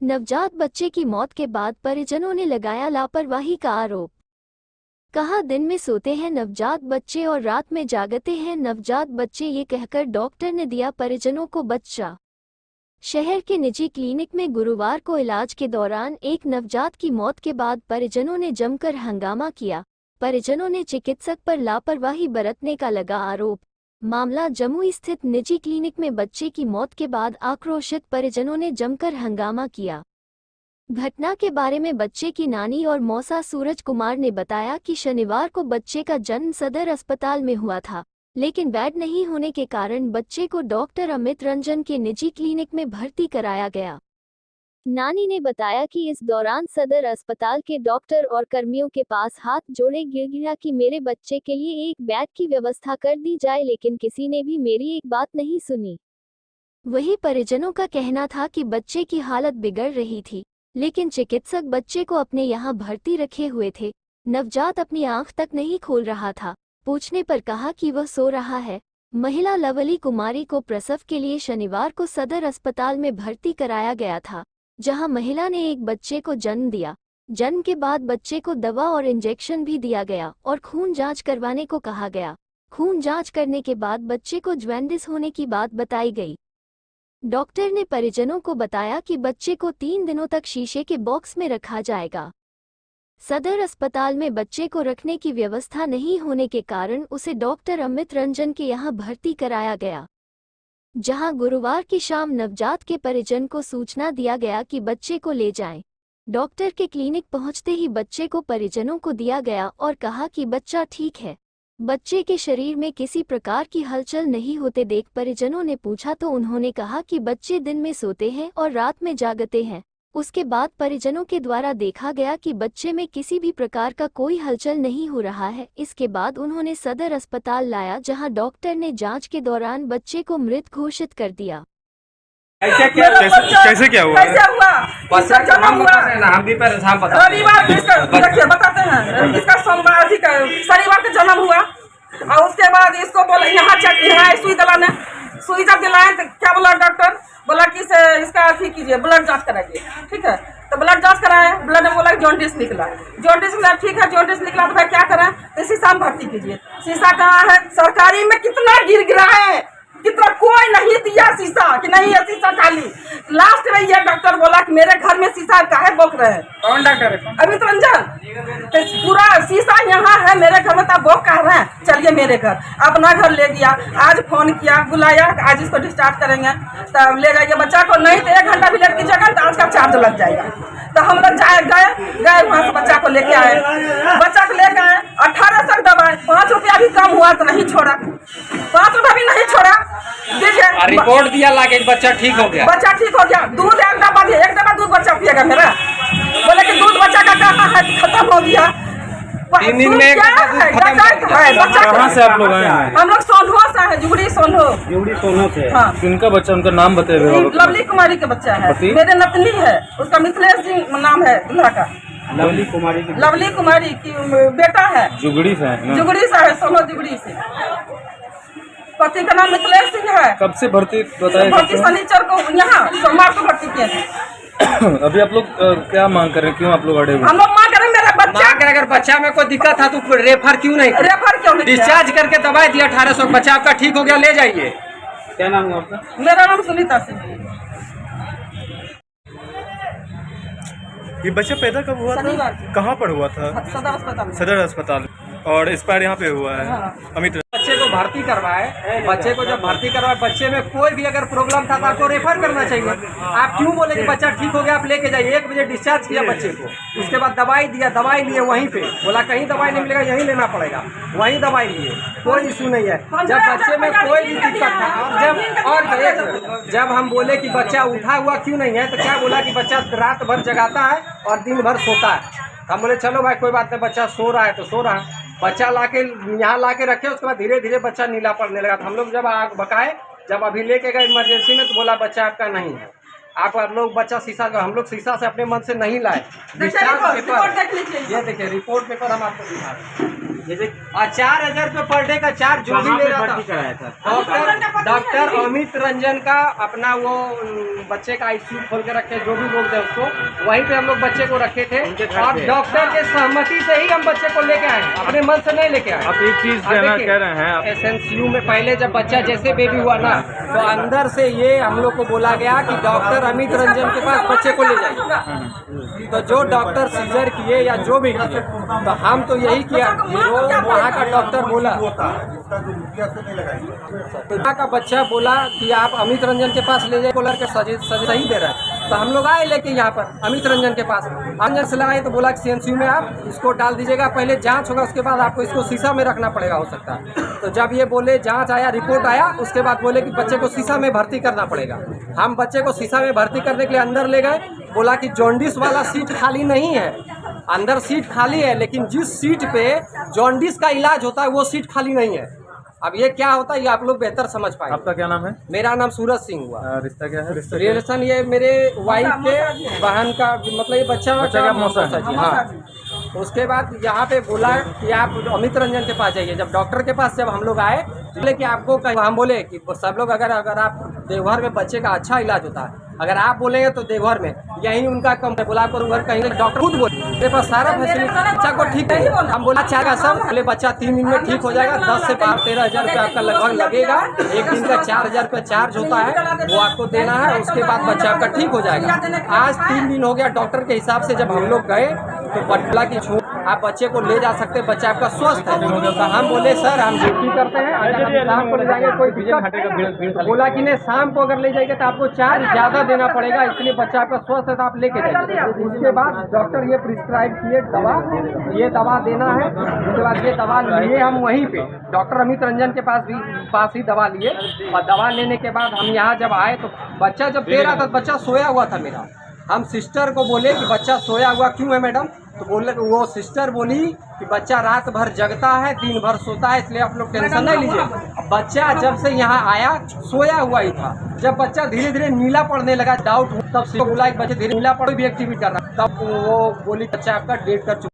नवजात बच्चे की मौत के बाद परिजनों ने लगाया लापरवाही का आरोप। कहा, दिन में सोते हैं नवजात बच्चे और रात में जागते हैं नवजात बच्चे, ये कहकर डॉक्टर ने दिया परिजनों को बच्चा। शहर के निजी क्लिनिक में गुरुवार को इलाज के दौरान एक नवजात की मौत के बाद परिजनों ने जमकर हंगामा किया। परिजनों ने चिकित्सक पर लापरवाही बरतने का लगा आरोप। मामला जमुई स्थित निजी क्लिनिक में बच्चे की मौत के बाद आक्रोशित परिजनों ने जमकर हंगामा किया। घटना के बारे में बच्चे की नानी और मौसा सूरज कुमार ने बताया कि शनिवार को बच्चे का जन्म सदर अस्पताल में हुआ था, लेकिन बेड नहीं होने के कारण बच्चे को डॉक्टर अमित रंजन के निजी क्लिनिक में भर्ती कराया गया। नानी ने बताया कि इस दौरान सदर अस्पताल के डॉक्टर और कर्मियों के पास हाथ जोड़े गिड़गिड़ा कि मेरे बच्चे के लिए एक बेड की व्यवस्था कर दी जाए, लेकिन किसी ने भी मेरी एक बात नहीं सुनी। वहीं परिजनों का कहना था कि बच्चे की हालत बिगड़ रही थी, लेकिन चिकित्सक बच्चे को अपने यहाँ भर्ती रखे हुए थे। नवजात अपनी आंख तक नहीं खोल रहा था। पूछने पर कहा कि वह सो रहा है। महिला लवली कुमारी को प्रसव के लिए शनिवार को सदर अस्पताल में भर्ती कराया गया था, जहां महिला ने एक बच्चे को जन्म दिया। जन्म के बाद बच्चे को दवा और इंजेक्शन भी दिया गया और खून जांच करवाने को कहा गया। खून जांच करने के बाद बच्चे को जॉन्डिस होने की बात बताई गई। डॉक्टर ने परिजनों को बताया कि बच्चे को 3 दिनों तक शीशे के बॉक्स में रखा जाएगा। सदर अस्पताल में बच्चे को रखने की व्यवस्था नहीं होने के कारण उसे डॉक्टर अमित रंजन के यहां भर्ती कराया गया, जहां गुरुवार की शाम नवजात के परिजन को सूचना दिया गया कि बच्चे को ले जाएं। डॉक्टर के क्लिनिक पहुंचते ही बच्चे को परिजनों को दिया गया और कहा कि बच्चा ठीक है। बच्चे के शरीर में किसी प्रकार की हलचल नहीं होते देख परिजनों ने पूछा तो उन्होंने कहा कि बच्चे दिन में सोते हैं और रात में जागते हैं। उसके बाद परिजनों के द्वारा देखा गया कि बच्चे में किसी भी प्रकार का कोई हलचल नहीं हो रहा है। इसके बाद उन्होंने सदर अस्पताल लाया, जहां डॉक्टर ने जांच के दौरान बच्चे को मृत घोषित कर दिया। कैसे क्या हुआ? कैसे हुआ? बच्चा जन्म हुआ हम भी परेशान बता रविवार देखिए बताते हैं। इसका सोमवार ठीक है, शनिवार को जन्म हुआ और उसके बाद इसको बोला यहाँ चेक यहाँ सुई दिलाने। सुई जब दिलाए तो क्या बोला डॉक्टर? बोला कि इसका अथी कीजिए, ब्लड जांच कराइए। ठीक है, तो ब्लड जांच कराए। ब्लड में बोला जॉन्डिस निकला। जॉन्डिस निकला, ठीक है जॉन्डिस निकला तो भाई क्या करें? तो शीशा में भर्ती कीजिए। शीशा कहाँ है? सरकारी में कितना गिर गिरा है, कितना कोई नहीं दिया शीशा कि नहीं है शीशा खाली। लास्ट में ये डॉक्टर बोला कि मेरे घर में शीशा काहे बोक रहे हैं। कौन डॉक्टर है? अमित रंजन। तो पूरा शीशा यहाँ है मेरे घर में, तब बोक कह रहे हैं चलिए मेरे घर। अपना घर ले गया। आज फोन किया, बुलाया, आज इसको डिस्चार्ज करेंगे तब ले जाइए बच्चा को, नहीं तो 1 घंटा भी लेट कीजिएगा तो आज का चार्ज लग जाएगा। तो हम लोग गए वहाँ से बच्चा को लेके आए। बच्चा को लेके आए, 1800 दवाई, 5 रुपया भी कम हुआ तो नहीं छोड़ा, 5 रुपया भी नहीं छोड़ा। रिपोर्ट दिया लाके बच्चा ठीक हो गया। बच्चा ठीक हो गया। दूध एक डब्बा दूध बच्चा पिएगा मेरा। बोले कि दूध बच्चा का कहाँ है, खत्म हो गया। 3 दिन में कहाँ से आप लोग आए हैं? हम लोग सोनहो से है, जुगड़ी सोनहो। जुगड़ी सोनहो से। हाँ। किनका बच्चा, उनका नाम बताइए। लवली कुमारी का बच्चा है, मेरे नतनी है। उसका मिथिलेश सिंह नाम है दूल्हा का। लवली कुमारी की बेटा है। जुगड़ी से है ना? जुगड़ी से है, सोनहो जुगड़ी से। पति का नाम मिथिलेश सिंह है। कब से भर्ती बताया? भर्ती शनिचर को, यहाँ सोमवार को भर्ती किए थे। अभी आप लोग क्या मांग कर रहे हैं? क्यों आप लोग अड़े हुए? हम लोग मांग रहे हैं मेरा बच्चा। अगर बच्चा में कोई दिक्कत था तो रेफर क्यों नहीं? डिस्चार्ज करके दवाई दिया 1800, बच्चा आपका ठीक हो गया, ले जाइए। क्या नाम हुआ आपका? मेरा नाम सुनीता सिंह। ये बच्चा पैदा कब हुआ था? कहाँ पर हुआ था? सदर अस्पताल। और एक्सपायर यहाँ पे हुआ है। हाँ। अमित बच्चे को भर्ती करवाए। बच्चे को जब भर्ती करवाए, बच्चे में कोई भी अगर प्रॉब्लम था तो आपको रेफर करना चाहिए। आप क्यों बोले कि बच्चा ठीक हो गया आप लेके जाइए? 1 बजे डिस्चार्ज किया बच्चे को, उसके बाद दवाई दिया, दवाई लिए वहीं पे। बोला कहीं दवाई नहीं मिलेगा, यहीं लेना पड़ेगा, वहीं दवाई लिए, कोई इशू नहीं है। जब बच्चे में कोई भी दिक्कत था और जब हम बोले कि बच्चा उठा हुआ क्यों नहीं है, तो क्या बोला कि बच्चा रात भर जगाता है और दिन भर सोता है। हम बोले चलो भाई कोई बात नहीं, बच्चा सो रहा है तो सो रहा है। बच्चा लाके यहाँ लाके रखे, उसके बाद धीरे धीरे बच्चा नीला पड़ने लगा। तो हम लोग जब आग बकाए, जब अभी लेके गए इमरजेंसी में तो बोला बच्चा आपका नहीं है। आप लोग बच्चा शीशा, हम लोग शीशा से अपने मन से नहीं लाए। डिस्चार्ज पेपर, ये देखिए रिपोर्ट पेपर हम आपको दिखा रहे हैं। और 4,000 रुपये पर डे का चार्ज जो भी ले रहा था। डॉक्टर अमित रंजन का अपना वो बच्चे का आईसीयू खोल के रखे, जो भी बोलते हैं उसको, वहीं पे हम लोग बच्चे को रखे थे। और डॉक्टर के सहमति से ही हम बच्चे को लेके आए, अपने मन से नहीं लेके आए। आप एक चीज कहना कह रहे हैं आप। SNCU में पहले जब बच्चा जैसे बेबी हुआ ना, तो अंदर से ये हम लोग को बोला गया कि डॉक्टर अमित रंजन के पास बच्चे को ले जाइए। तो जो डॉक्टर सीजर किए या जो भी किए, तो हम तो यही किया, जो वहाँ का डॉक्टर बोला, वहाँ का बच्चा बोला कि आप अमित रंजन के पास ले जाइए, बोलर के सही दे रहा है। तो हम लोग आए लेके यहाँ पर अमित रंजन के पास, रंजन से लगाए तो बोला कि CNCU में आप इसको डाल दीजिएगा, पहले जांच होगा, उसके बाद आपको इसको शीशा में रखना पड़ेगा, हो सकता है। तो जब ये बोले जांच आया, रिपोर्ट आया, उसके बाद बोले कि बच्चे को शीशा में भर्ती करना पड़ेगा। हम बच्चे को शीशा में भर्ती करने के लिए अंदर ले गए, बोला कि जॉन्डिस वाला सीट खाली नहीं है, अंदर सीट खाली है, लेकिन जिस सीट पे जॉन्डिस का इलाज होता है वो सीट खाली नहीं है। अब ये क्या होता है ये आप लोग बेहतर समझ पाए। आपका क्या नाम है? मेरा नाम सूरज सिंह हुआ। रिश्ता क्या है? रिलेशन ये मेरे वाइफ के बहन का, मतलब ये बच्चा का मौसा है जी। हाँ, उसके बाद यहाँ पे बोला कि आप अमित रंजन के पास जाइए। जब डॉक्टर के पास जब हम लोग आए, बोले कि आपको हम बोले कि सब लोग अगर आप देवघर में बच्चे का अच्छा इलाज होता है, अगर आप बोलेंगे तो देवघर में यही उनका कम है, बोला करूँ घर कहीं डॉक्टर खुद बोले मेरे पास सारा फैसिलिटी, बच्चा को ठीक है। हम बोला चाहेगा सब, बोले बच्चा 3 दिन में ठीक हो जाएगा, 10 से 13,000 रुपये आपका लगभग लगेगा। एक दिन का 4,000 रुपये चार्ज होता है, वो आपको देना है, उसके बाद बच्चा आपका ठीक हो जाएगा। आज 3 दिन हो गया, डॉक्टर के हिसाब से जब हम लोग गए तो बोला कि आप बच्चे को ले जा सकते, बच्चा आपका स्वस्थ है। तो हम बोले सर हम ड्यूटी करते हैं, अगर हम शाम को ले जाएंगे कोई दिक्कत, बोला कि नहीं शाम को अगर ले जाएंगे तो आपको चार्ज ज़्यादा देना पड़ेगा, इसलिए बच्चा आपका स्वस्थ है तो आप लेके जाइए। उसके बाद डॉक्टर ये प्रिस्क्राइब किए दवा, ये दवा देना है। उसके बाद ये दवा लिए हम वहीं पे डॉक्टर अमित रंजन के पास ही दवा लिए, और दवा लेने के बाद हम यहाँ जब आए तो बच्चा जब दे रहा था, बच्चा सोया हुआ था मेरा। हम सिस्टर को बोले कि बच्चा सोया हुआ क्यों है मैडम, तो बोले कि वो सिस्टर बोली कि बच्चा रात भर जगता है, दिन भर सोता है, इसलिए आप लोग टेंशन नहीं लीजिए। बच्चा जब से यहाँ आया सोया हुआ ही था, जब बच्चा धीरे धीरे नीला पड़ने लगा, डाउट तब से बोला कि बच्चे धीरे नीला पड़ भी एक्टिविटी कर रहा, तब वो बोली बच्चा आपका डेट कर चुका।